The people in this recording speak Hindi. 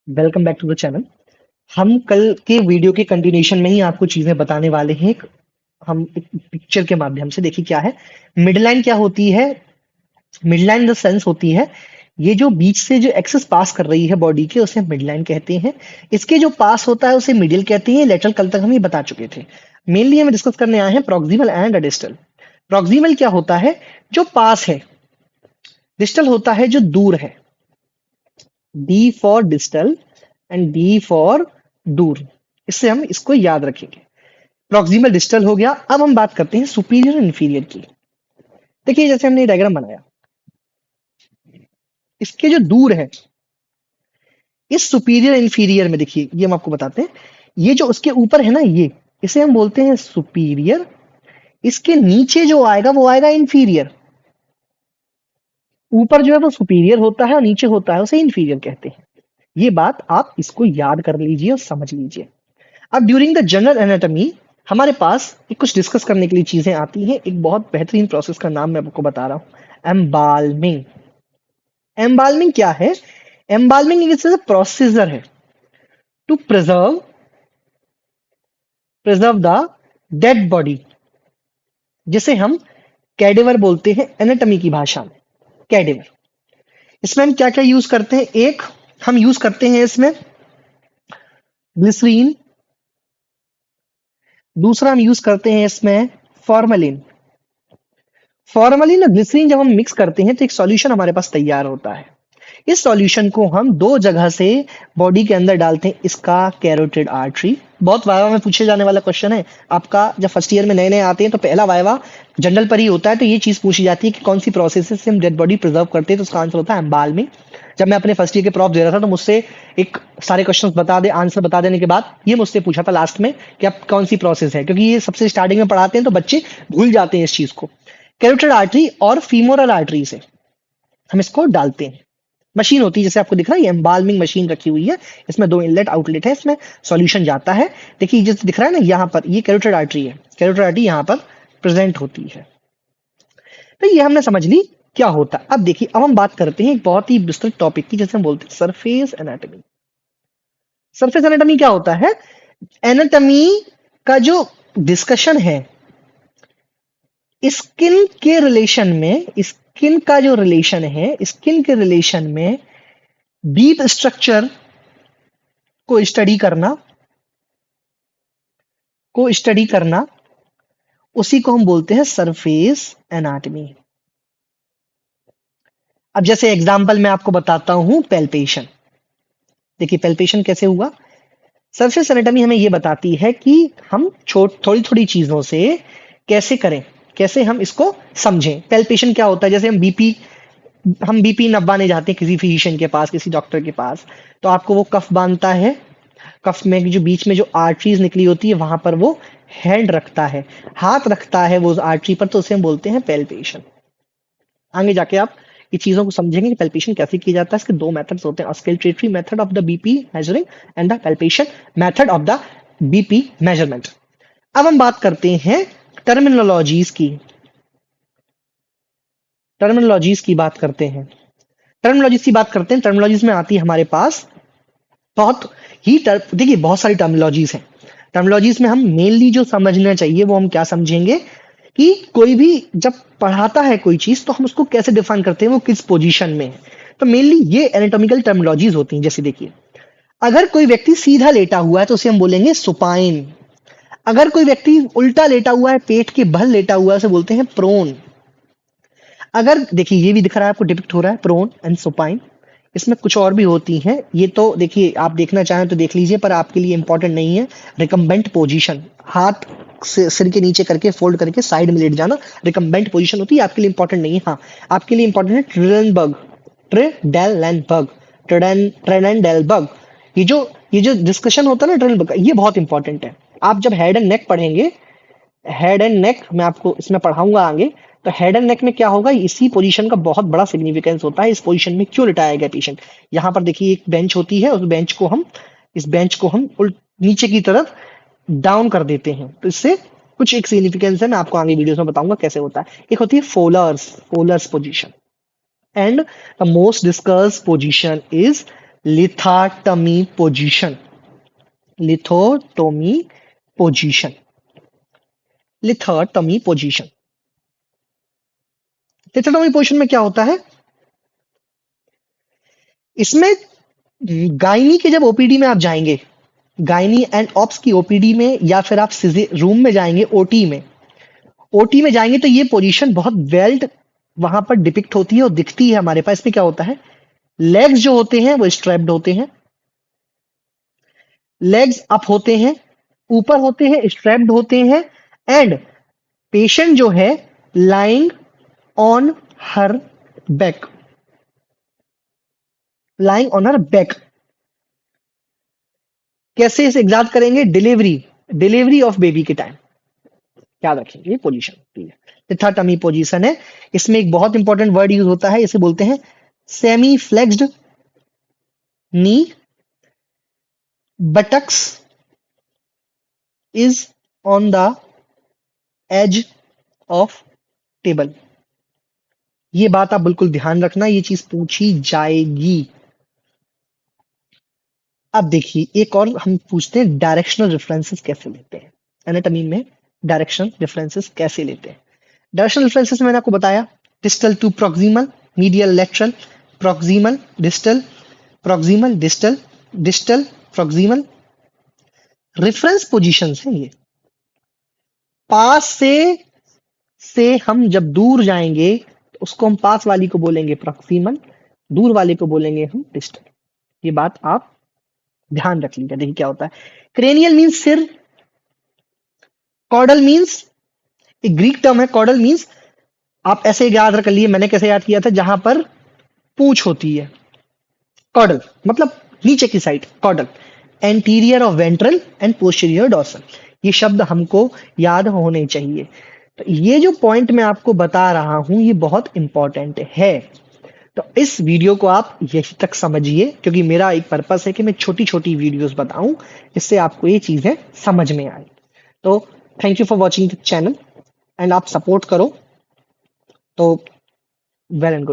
Welcome back to the channel. हम कल के वीडियो के कंटिन्यूशन में ही आपको चीजें बताने वाले हैं। हम एक पिक्चर के माध्यम से देखिए क्या है। मिडलाइन क्या होती है? मिडलाइन द सेंस होती है ये जो बीच से जो एक्सेस पास कर रही है बॉडी के, उसे मिडलाइन कहते हैं। इसके जो पास होता है उसे मिडिल कहते हैं। लेटरल कल तक हम ये बता चुके थे। मेनली हम डिस्कस करने आए हैं प्रॉक्सिमल एंड डिस्टल। प्रॉक्सिमल क्या होता है? जो पास है। डिस्टल होता है जो दूर है। D for distal end D for दूर। इससे हम इसको याद रखेंगे। प्रॉक्सिमल डिस्टल हो गया। अब हम बात करते हैं सुपीरियर और इंफीरियर की। देखिए जैसे हमने डायग्राम बनाया, इसके जो दूर है, इस सुपीरियर इंफीरियर में देखिए ये हम आपको बताते हैं। ये जो उसके ऊपर है ना, ये इसे हम बोलते हैं सुपीरियर। इसके नीचे जो आएगा वो आएगा इंफीरियर। ऊपर जो है वो सुपीरियर होता है और नीचे होता है उसे इंफीरियर कहते हैं। ये बात आप इसको याद कर लीजिए और समझ लीजिए। अब ड्यूरिंग द जनरल एनाटॉमी हमारे पास एक कुछ डिस्कस करने के लिए चीजें आती हैं। एक बहुत बेहतरीन प्रोसेस का नाम मैं आपको बता रहा हूं, एम्बाल्मिंग। एम्बाल्मिंग क्या है? एम्बाल्मिंग एक प्रोसीजर है to preserve the dead body, जिसे हम कैडेवर बोलते हैं एनाटॉमी की भाषा में। कैडेवर। इसमें हम क्या क्या यूज करते हैं? एक, हम यूज करते हैं इसमें ग्लिसरीन। दूसरा हम यूज करते हैं इसमें फॉर्मलिन। फॉर्मलिन और ग्लिसरीन जब हम मिक्स करते हैं तो एक सॉल्यूशन हमारे पास तैयार होता है। इस सॉल्यूशन को हम दो जगह से बॉडी के अंदर डालते हैं। इसका कैरोटिड आर्टरी, बहुत वाइवा में पूछे जाने वाला क्वेश्चन है आपका। जब फर्स्ट ईयर में नए नए आते हैं तो पहला वाइवा जनरल पर ही होता है, तो ये चीज पूछी जाती है कि कौन सी प्रोसेस से हम डेड बॉडी प्रिजर्व करते हैं, तो उसका आंसर होता है एम्बाल्मिंग। जब मैं अपने फर्स्ट ईयर के प्रॉफ दे रहा था तो मुझसे एक सारे क्वेश्चन बता दे, आंसर बता देने के बाद ये मुझसे पूछा था लास्ट में कि अब कौन सी प्रोसेस है, क्योंकि ये सबसे स्टार्टिंग में पढ़ाते हैं तो बच्चे भूल जाते हैं इस चीज को। कैरोटिड आर्टरी और फीमोरल आर्टरी से हम इसको डालते हैं। मशीन होती है जैसे आपको दिख रहा है, ये एम्बाल्मिंग मशीन रखी हुई है। इसमें दो इनलेट आउटलेट है, इसमें सॉल्यूशन जाता है। देखिए जैसे दिख रहा है ना, यहाँ पर ये कैरोटिड आर्टरी है। कैरोटिड आर्टरी यहाँ पर प्रेजेंट होती है। तो ये हमने समझ ली क्या होता है। अब देखिए, अब हम बात करते हैं एक बहुत ही विस्तृत टॉपिक की, जैसे हम बोलते हैं सरफेस एनाटॉमी। सरफेस एनाटॉमी क्या होता है? एनाटॉमी का जो डिस्कशन है स्किन के रिलेशन में, स्किन का जो रिलेशन है, स्किन के रिलेशन में डीप स्ट्रक्चर को स्टडी करना, उसी को हम बोलते हैं सरफेस एनाटॉमी। अब जैसे एग्जांपल मैं आपको बताता हूं, पैल्पेशन। देखिए पैल्पेशन कैसे हुआ। सरफेस एनाटॉमी हमें यह बताती है कि हम थोड़ी थोड़ी चीजों से कैसे करें, कैसे हम इसको समझें। पैल्पेशन क्या होता है? जैसे हम बीपी नपवाने जाते हैं किसी फिजिशियन के पास, किसी डॉक्टर के पास, तो आपको वो कफ बांधता है। कफ में जो बीच में जो आर्टरीज निकली होती है वहां पर वो हैंड रखता है, हाथ रखता है वो उस आर्टरी पर, तो उसे हम बोलते हैं पैल्पेशन। आगे जाके आप ये चीजों को समझेंगे कि पैल्पेशन कैसे किया जाता है। इसके दो मेथड्स होते हैं, auscultatory method of the BP measuring and the palpation method of the BP measurement. अब हम बात करते हैं टर्मिनोलॉजीज की। टर्मिनोलॉजीज की बात करते हैं। टर्मिनोलॉजीज की बात करते हैं। टर्मिनोलॉजीज में आती है हमारे पास बहुत देखिए बहुत सारी टर्मिनोलॉजीज हैं। टर्मिनोलॉजीज में हम मेनली जो समझना चाहिए वो हम क्या समझेंगे कि कोई भी जब पढ़ाता है कोई चीज तो हम उसको कैसे डिफाइन करते हैं, वो किस पोजीशन में है। तो मेनली ये एनाटॉमिकल टर्मिनोलॉजीज होती हैं। जैसे देखिए, अगर कोई व्यक्ति सीधा लेटा हुआ है तो उसे हम बोलेंगे सुपाइन। अगर कोई व्यक्ति उल्टा लेटा हुआ है, पेट के बल लेटा हुआ है, उसे बोलते हैं प्रोन। अगर देखिए ये भी दिख रहा है आपको, डिपिक्ट हो रहा है प्रोन एंड सुपाइन। इसमें कुछ और भी होती हैं, ये तो देखिए आप देखना चाहें तो देख लीजिए, पर आपके लिए इंपॉर्टेंट नहीं है। रिकम्बेंट पोजीशन, हाथ सिर के नीचे करके फोल्ड करके साइड में लेट जाना, रिकम्बेंट पोजीशन होती है, आपके लिए इंपॉर्टेंट नहीं है। हाँ, आपके लिए इंपॉर्टेंट है ट्रिडेनबर्ग, ट्रेडेनबर्ग। ये जो डिस्कशन होता है ना ट्रिडेनबर्ग का, ये बहुत इंपॉर्टेंट है। आप जब हेड एंड नेक पढ़ेंगे, हेड एंड नेक मैं आपको इसमें पढ़ाऊंगा आगे, तो हेड एंड नेक में क्या होगा, इसी पोजीशन का बहुत बड़ा सिग्निफिकेंस होता है। इस पोजीशन में क्यों लिटाया गया पेशेंट। यहाँ पर देखिए एक बेंच होती है, इस बेंच को हम नीचे की तरफ डाउन कर देते हैं, तो इससे कुछ एक सिग्निफिकेंस है, मैं आपको आगे वीडियोस में बताऊंगा कैसे होता है। एक होती है Fowler's position, and the most discuss position is lithotomy position, lithotomy position, lithotomy position. Lithotomy position में क्या होता है, इसमें गायनी के जब ओपीडी में आप जाएंगे, गायनी एंड ऑप्स की ओपीडी में, या फिर आप रूम में जाएंगे ओटी में, ओटी में जाएंगे तो ये पोजीशन बहुत वेल्ड वहां पर डिपिक्ट होती है और दिखती है हमारे पास। इसमें क्या होता है, लेग्स जो होते हैं वो स्ट्रैप्ड होते हैं, लेग्स अप होते हैं, ऊपर होते हैं, स्ट्रैप्ड होते हैं, एंड पेशेंट जो है lying on her back, lying on her back. कैसे इसे एग्जाम करेंगे, डिलीवरी ऑफ बेबी के टाइम, याद रखेंगे ये पोजीशन होती है, लिथोटमी पोजीशन है। इसमें एक बहुत इंपॉर्टेंट वर्ड यूज होता है, इसे बोलते हैं semi flexed knee, buttocks is on the edge of table। ये बात आप बिल्कुल ध्यान रखना, ये चीज पूछी जाएगी। अब देखिए एक और हम पूछते हैं, डायरेक्शनल रेफरेंसेस कैसे लेते हैं एनाटॉमी में, डायरेक्शनल रेफरेंसेस कैसे लेते हैं। डायरेक्शनल रेफरेंसेस मैंने आपको बताया, distal to proximal, medial lateral, proximal distal, proximal distal, distal proximal. Reference positions हैं ये, पास से हम जब दूर जाएंगे तो उसको हम पास वाली को बोलेंगे प्रॉक्सिमल, दूर वाले को बोलेंगे हम डिस्टल। ये बात आप ध्यान रख लीजिए। देखिए क्या होता है, क्रेनियल मींस सिर, कॉर्डल मींस एक ग्रीक टर्म है, कॉर्डल मींस आप ऐसे याद रख लिए, मैंने कैसे याद किया था, जहां पर पूंछ होती है, कॉर्डल मतलब नीचे की साइड, caudal. Anterior of ventral and posterior dorsal, ये शब्द हमको याद होने चाहिए। तो ये जो पॉइंट मैं आपको बता रहा हूं ये बहुत इंपॉर्टेंट है। तो इस वीडियो को आप यहीं तक समझिए, क्योंकि मेरा एक पर्पस है कि मैं छोटी छोटी वीडियोस बताऊं जिससे आपको ये चीजें समझ में आए। तो thank you for watching the channel, and आप सपोर्ट करो तो वेल एंड गुड।